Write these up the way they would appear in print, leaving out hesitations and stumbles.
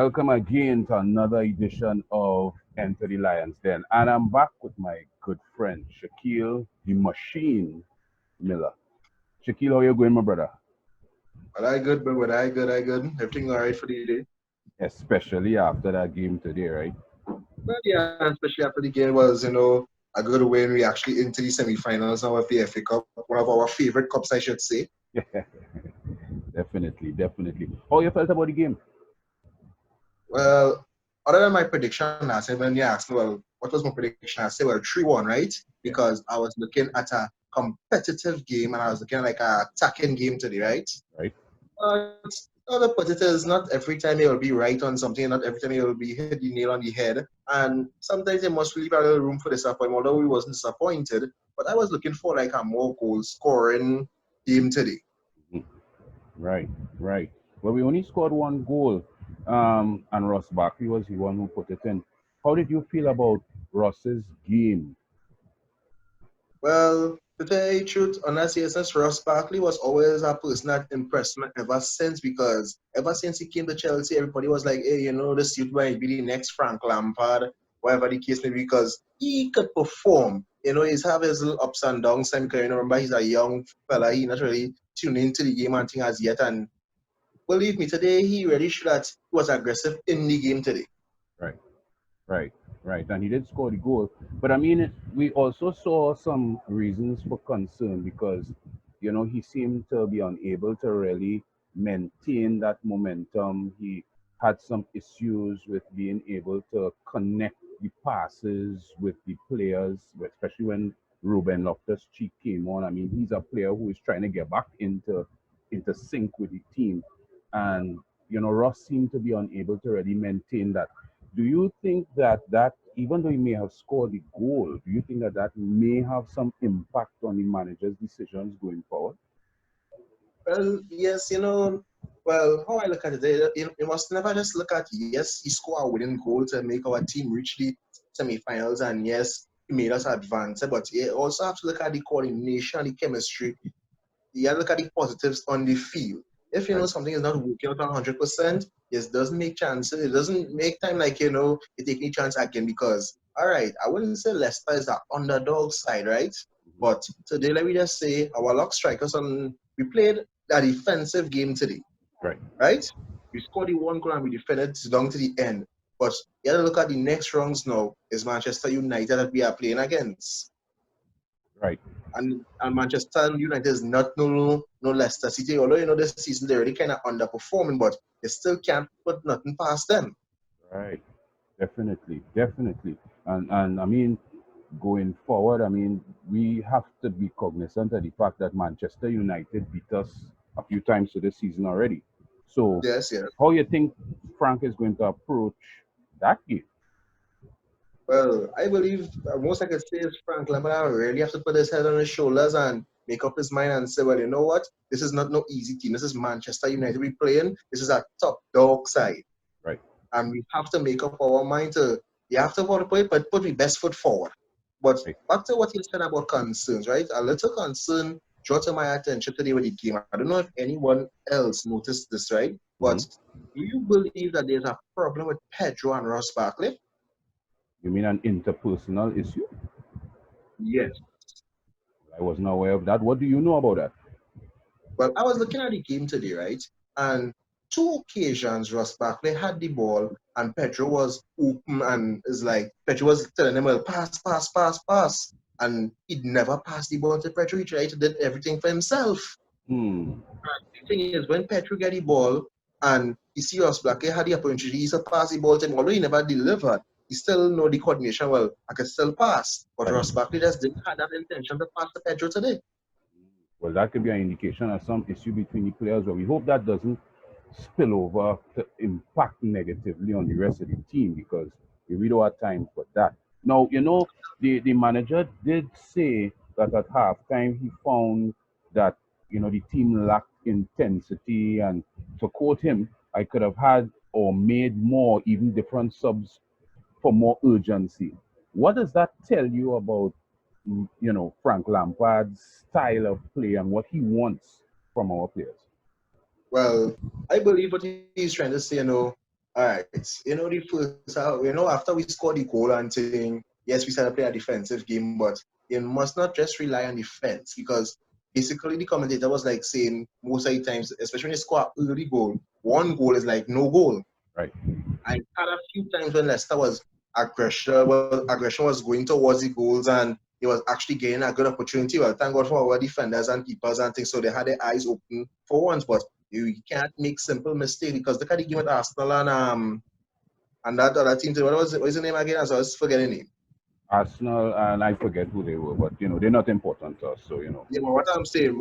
Welcome again to another edition of Enter the Lions Den. And I'm back with my good friend, Shaquille, the machine Miller. Shaquille, how you going, my brother? But I good, but I good. Everything all right for the day. Especially after that game today, right? But yeah, especially after the game was, a good win. We actually into the semi-finals now of the FA Cup, one of our favorite cups, I should say. Definitely, definitely. How you felt about the game? Well, other than my prediction last time, when you asked me, well, what was my prediction? I say, well, 3-1, right? Yeah, Because I was looking at a competitive game and I was looking at like a attacking game today, right? right. But other put it is not every time you'll be right on something, not every time you'll be hit the nail on the head. And sometimes you must leave a little room for disappointment, although we wasn't disappointed. But I was looking for like a more goal scoring game today. Mhm. Right, right. Well, we only scored one goal, and Ross Barkley was the one who put it in. How did you feel about Ross's game? Well, to tell you the truth, honestly, since Ross Barkley was always a person that impressed me ever since because ever since he came to Chelsea, everybody was like, hey, this youth might be the next Frank Lampard, whatever the case may be, because he could perform. He's have his little ups and downs. Time, because remember, he's a young fella. He not really tuned into the game and thing as yet. And believe me, today he really showed that he was aggressive in the game today. Right. Right, right, and he did score the goal. But I mean, we also saw some reasons for concern because, he seemed to be unable to really maintain that momentum. He had some issues with being able to connect the passes with the players, especially when Ruben Loftus-Cheek came on. I mean, he's a player who is trying to get back into sync with the team, and Ross seemed to be unable to really maintain that. Do you think that even though he may have scored the goal, do you think that may have some impact on the manager's decisions going forward? Well, yes, well, how I look at it, you must never just look at, yes, he scored a winning goal to make our team reach the semi-finals, and yes, he made us advance. But you also have to look at the coordination, the chemistry. You have to look at the positives on the field. If Right. something is not working out 100%, it doesn't make chances. It doesn't make time like you take any chance again because all right, I wouldn't say Leicester is the underdog side, right? Mhm. But today, let me just say our lock strikers on we played a defensive game today, Right. right? We scored the one goal and we defended down to the end. But you have to look at the next rounds now. Is Manchester United that we are playing against? Right. And Manchester United is not no Leicester City. Although this season they're already kind of underperforming, but they still can't put nothing past them. Right. Definitely. Definitely. And I mean, going forward, I mean, we have to be cognizant of the fact that Manchester United beat us a few times to this season already. So, Yes, yes. how you think Frank is going to approach that game? Well, I believe most I could say is Frank Lampard really have to put his head on his shoulders and make up his mind and say, well, you know what? This is not no easy team. This is Manchester United we playing. This is a top dog side. Right. And we have to make up our mind to you have to put the best foot forward. But Right. back to what you said about concerns, right? A little concern draw to my attention today with the game. I don't know if anyone else noticed this, right? But Hmm. do you believe that there's a problem with Pedro and Ross Barkley? You mean an interpersonal issue? Yes. I wasn't aware of that. What do you know about that? Well, I was looking at the game today, right? And two occasions Ross Barkley had the ball and Pedro was open and is like Pedro was telling him, well, pass, pass, pass, pass. And he'd never passed the ball to Pedro. He tried to do everything for himself. Hmm. The thing is, when Pedro get the ball and he see Ross Barkley had the opportunity to pass the ball to him, although he never delivered, he still know the coordination. Well, I can still pass. But Right. Ross Barkley just didn't have that intention to pass to Pedro today. Well, that could be an indication of some issue between the players, but we hope that doesn't spill over to impact negatively on the rest of the team because we really don't have time for that. Now, the manager did say that at halftime he found that, the team lacked intensity. And to quote him, I could have had or made more, even different subs for more urgency. What does that tell you about, Frank Lampard's style of play and what he wants from our players? Well, I believe what he's trying to say, All right. The first half, after we scored the goal and thing, yes, we started to play a defensive game, but you must not just rely on defense because basically the commentator was like saying most of the times, especially when you score an early goal, one goal is like no goal. Right. I had a few times when Leicester was aggression was going towards the goals and it was actually getting a good opportunity. Well, thank God for our defenders and keepers and things, so they had their eyes open for once. But you can't make simple mistakes because look at the game with Arsenal and that other team. What is the name again? I was forgetting the name. Arsenal, and I forget who they were, but they're not important to us. So Yeah, but what I'm saying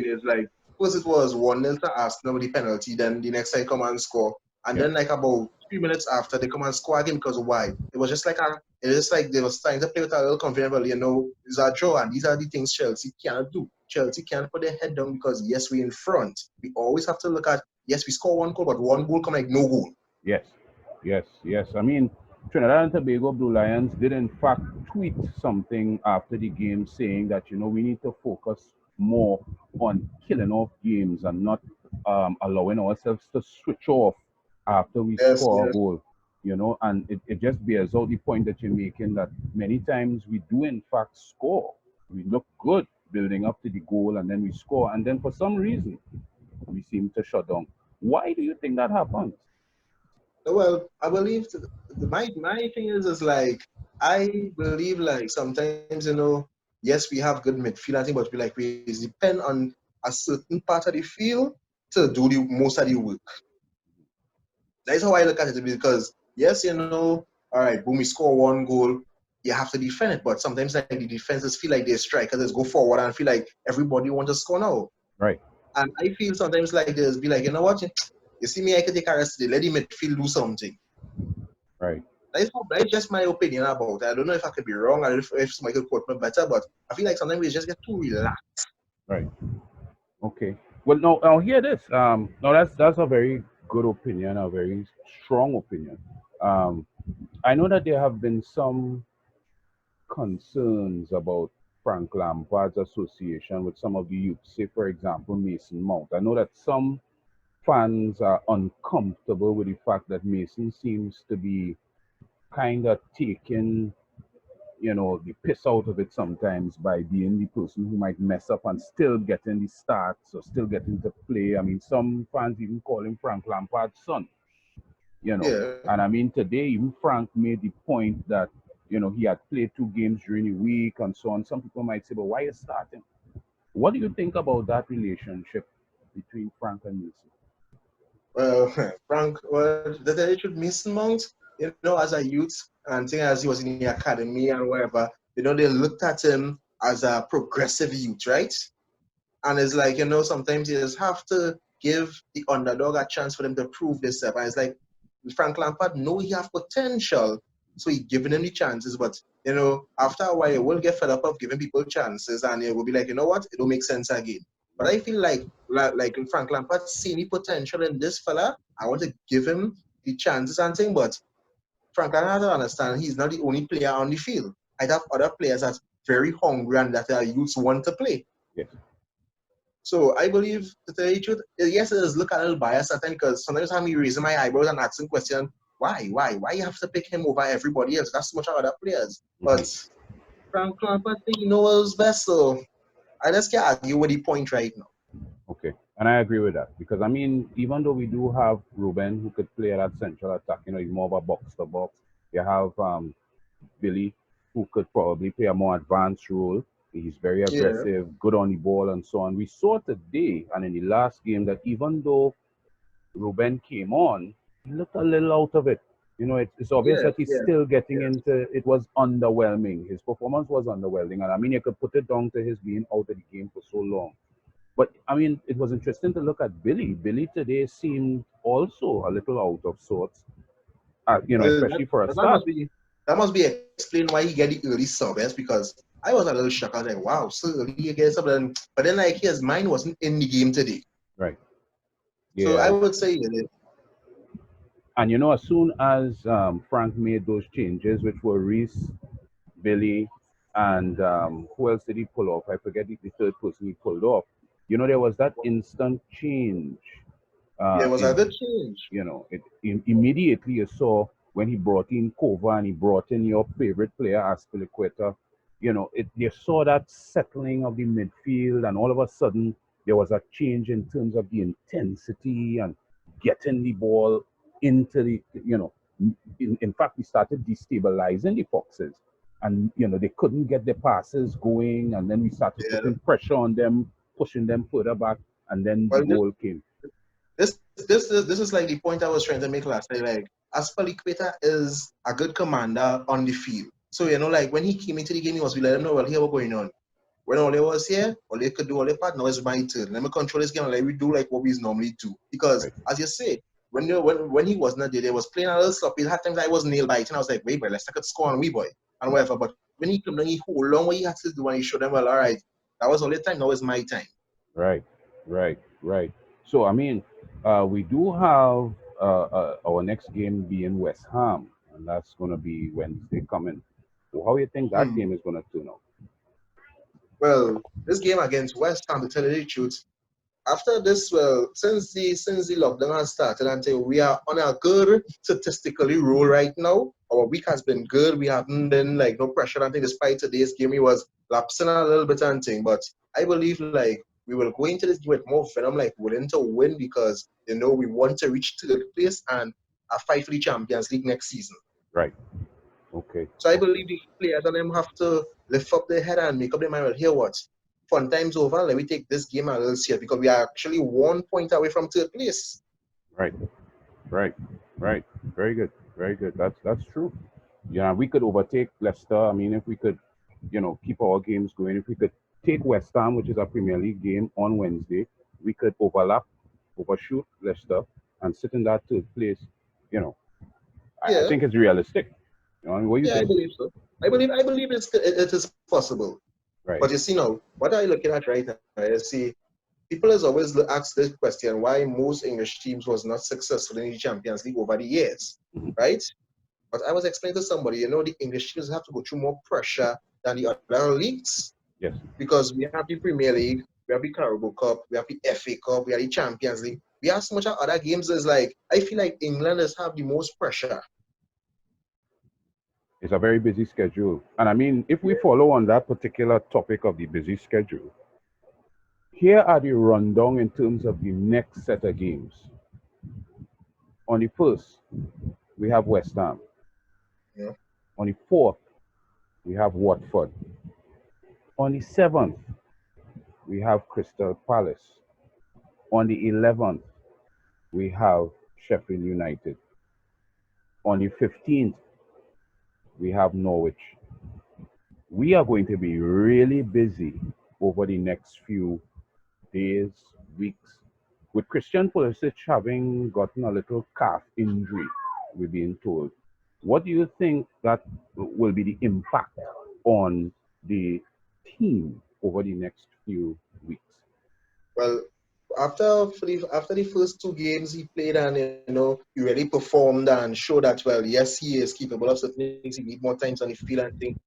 is like first it was 1-0 to Arsenal with the penalty, then the next time come and score. And yeah, then like about 3 minutes after they come and score again because why? It was just like they were starting to play with a little confidence, well, it's a draw and these are the things Chelsea cannot do. Chelsea can't put their head down because yes, we're in front. We always have to look at yes, we score one goal, but one goal come like no goal. yes, yes. I mean, Trinidad and Tobago Blue Lions did in fact tweet something after the game saying that we need to focus more on killing off games and not allowing ourselves to switch off after we Yes, score a yes. goal. And it just bears out the point that you're making that many times we do in fact score. We look good building up to the goal and then we score, and then for some reason we seem to shut down. Why do you think that happens? Well, I believe my thing is like I believe like sometimes yes we have good midfield and thing, but we depend on a certain part of the field to do the most of the work. That's how I look at it because yes all right, boom, we score one goal, you have to defend it, but sometimes like the defenses feel like they're strikers, just go forward and feel like everybody wants to score now. Right, And I feel sometimes like there's be like, you know what, you see me, I can take a rest today, let the midfield do something. right, That's just my opinion about it. I don't know if I could be wrong. I don't know if somebody could quote me better, but I feel like sometimes we just get too relaxed. right. Okay. Well, no, I'll hear this. No, that's a very good opinion, a very strong opinion. Um, I know that there have been some concerns about Frank Lampard's association with some of the youth. Say, for example, Mason Mount. I know that some fans are uncomfortable with the fact that Mason seems to be kind of taking the piss out of it sometimes by being the person who might mess up and still getting the starts or still getting to play. I mean, some fans even call him Frank Lampard's son. Yeah. And I mean, today, even Frank made the point that, he had played 2 games during the week and so on. Some people might say, but why are you starting? What do you think about that relationship between Frank and Mason? Well, Frank, the they should miss Mount, as a youth, and thing as he was in the academy and whatever, they looked at him as a progressive youth, right? And it's like, sometimes you just have to give the underdog a chance for them to prove themselves. And it's like Frank Lampard know he have potential, so he giving him the chances. But after a while, you will get fed up of giving people chances, and it will be like, you know what, it don't make sense again. But Right. I feel like Frank Lampard see the potential in this fella. I want to give him the chances and thing. But Frank Lampard has to understand he's not the only player on the field. I have other players that's very hungry and that are youths want to play. Yes. So I believe to tell you the truth, yes, it does look a little biased at times because sometimes I'm raising my eyebrows and asking questions, why you have to pick him over everybody else? That's so much other players. But Hmm. Frank Lampard think he knows best, so I just can't argue with the point right now. Okay. And I agree with that because, I mean, even though we do have Ruben who could play at that central attack, he's more of a box to box. You have Billy, who could probably play a more advanced role. He's very Yeah, aggressive, good on the ball, and so on. We saw today and in the last game that even though Ruben came on, he looked a little out of it. It's obvious yes, that he's yes, still getting yes. into it. Was underwhelming. His performance was underwhelming. And I mean, you could put it down to his being out of the game for so long. But I mean, it was interesting to look at Billy. Billy today seemed also a little out of sorts, Well, especially for a that start. that must be explained why he get the early sub, yes, because I was a little shocked. I was like, wow, so early you get sub, but then like his mind wasn't in the game today. Right. So I Yeah. would say yeah, And as soon as Frank made those changes, which were Reese, Billy, and who else did he pull off? I forget the third person he pulled off. There was that instant change Yeah, it was a In good change. immediately you saw when he brought in Kova and he brought in your favorite player Aspilicueta. You saw that settling of the midfield, and all of a sudden there was a change in terms of the intensity and getting the ball into the in fact we started destabilizing the Foxes, and they couldn't get their passes going, and then we started Yeah. putting pressure on them, pushing them further back, and then the Well, goal came. this is like the point I was trying to make last night. Like, Aspalicueta is a good commander on the field. So like when he came into the game, he was we let him know, well, here what going on. When Ole was here, Ole could do Ole part. Now it's my turn. Let me control this game and let me do like what we normally do. Because Right, as you say, when he was not there, they was playing a little sloppy. Had times I was nail biting. I was like, wait, boy, let's take a score on we boy and whatever. But when he come down, he hold long what he had to do and he showed them, well, all right, that was Ole time. Now it's my time. right, right. So I mean, we do have our next game being West Ham, and that's going to be Wednesday coming. So how do you think that Hmm. game is going to turn out? Well, this game against West Ham, to tell you the truth, after this, well, since the lockdown has started until we are on a good statistically roll right now. Our week has been good. We haven't been like no pressure. I think despite today's game, we was lapsing a little bit and thing. But I believe like we will go into this game with more venom, like willing to win because we want to reach third place and a fight for the Champions League next season. Right. Okay. So I Okay. believe the players and them have to lift up their head and make up their mind. Well, here what? Fun time's over. Let me take this game a little serious because we are actually 1 point away from third place. Right. Right. Right. Very good. Very good. That's true. Yeah, we could overtake Leicester. I mean, if we could, keep our games going. If we could take West Ham, which is a Premier League game on Wednesday, we could overshoot Leicester, and sit in that third place. You know, I Yeah, think it's realistic. I mean, what do you yeah, I think? believe so. I believe it is possible. But you Right. see now, what are you looking at right now? You see, people has always asked this question why most English teams was not successful in the Champions League over the years, Mhm. right? But I was explaining to somebody, the English teams have to go through more pressure than the other leagues Yes. because we have the Premier League, we have the Carabao Cup, we have the FA Cup, we have the Champions League. We have so much of other games. Is like I feel like England has have the most pressure. It's a very busy schedule, and I mean, if we follow on that particular topic of the busy schedule, here are the rundown in terms of the next set of games. On the first, we have West Ham. Yeah, On the fourth, we have Watford. On the 7th, we have Crystal Palace. On the 11th, we have Sheffield United. On the 15th, we have Norwich. We are going to be really busy over the next few days, weeks, with Christian Pulisic having gotten a little calf injury, we're being told. What do you think that will be the impact on the team over the next few weeks? well, after the first two games he played and he really performed and showed that well, yes, he is capable of certain things. He need more times on the field and things.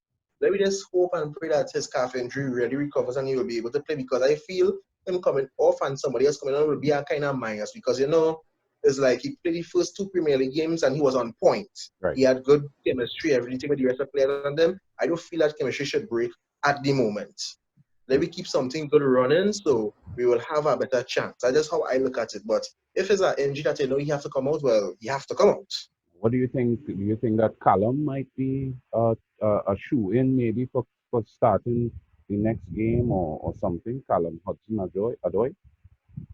Let me just hope and pray that his calf injury really recovers and he will be able to play because I feel him coming off and somebody else coming on will be a kind of minus because it's like he played the first two Premier League games and he was on point. Right. He had good chemistry, everything with the rest of the players and them. I don't feel that chemistry should break at the moment. Let Hmm. me keep something good running so we will have a better chance. That's just how I look at it. But if it's an injury that you have to come out, well, you have to come out. What do you think? Do you think that Callum might be a shoe in maybe for starting the next game, or something? Callum Hudson Adoy?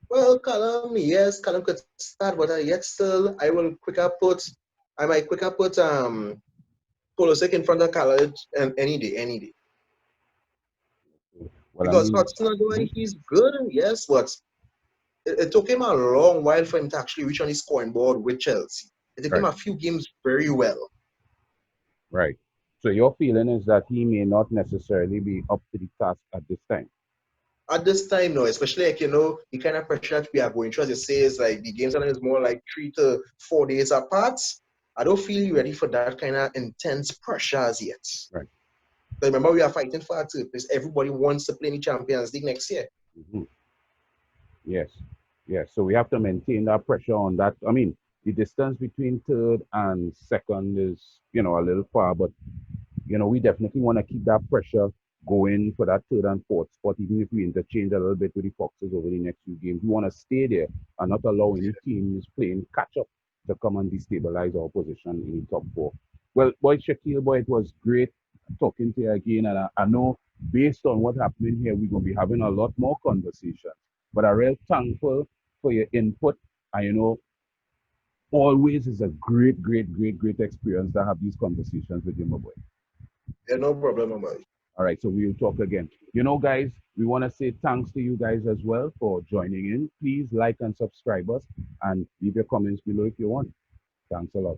Well, Callum, yes, Callum could start, but yet still, I might quicker put Polosek in front of Callum and any day, any day. Well, I Because mean, Hudson Odoi, mhm, he's good, yes, but it took him a long while for him to actually reach on the scoring board with Chelsea. It took him right, a few games very well. right. So your feeling is that he may not necessarily be up to the task at this time. At this time now, especially like the kind of pressure that we are going through, as you say, is like the games are is more like 3 to 4 days apart. I don't feel you ready for that kind of intense pressure as yet. Right. So remember, we are fighting for our third place. Everybody wants to play in the Champions League next year. Hmm. Yes. Yeah, so we have to maintain that pressure on that. I mean, the distance between third and second is, a little far, but we definitely want to keep that pressure going for that third and fourth spot, even if we interchange a little bit with the Foxes over the next few games. We want to stay there and not allow any teams playing catch up to come and destabilize our position in the top four. Well, boy, Shaquille, boy, it was great talking to you again. And I know based on what happened here, we're going to be having a lot more conversations. But I'm real thankful for your input. And, always is a great, great, great, great experience to have these conversations with you, my boy. Yeah, no problem, man. All right, so we'll talk again. Guys, we want to say thanks to you guys as well for joining in. Please like and subscribe us and leave your comments below if you want. Thanks a lot.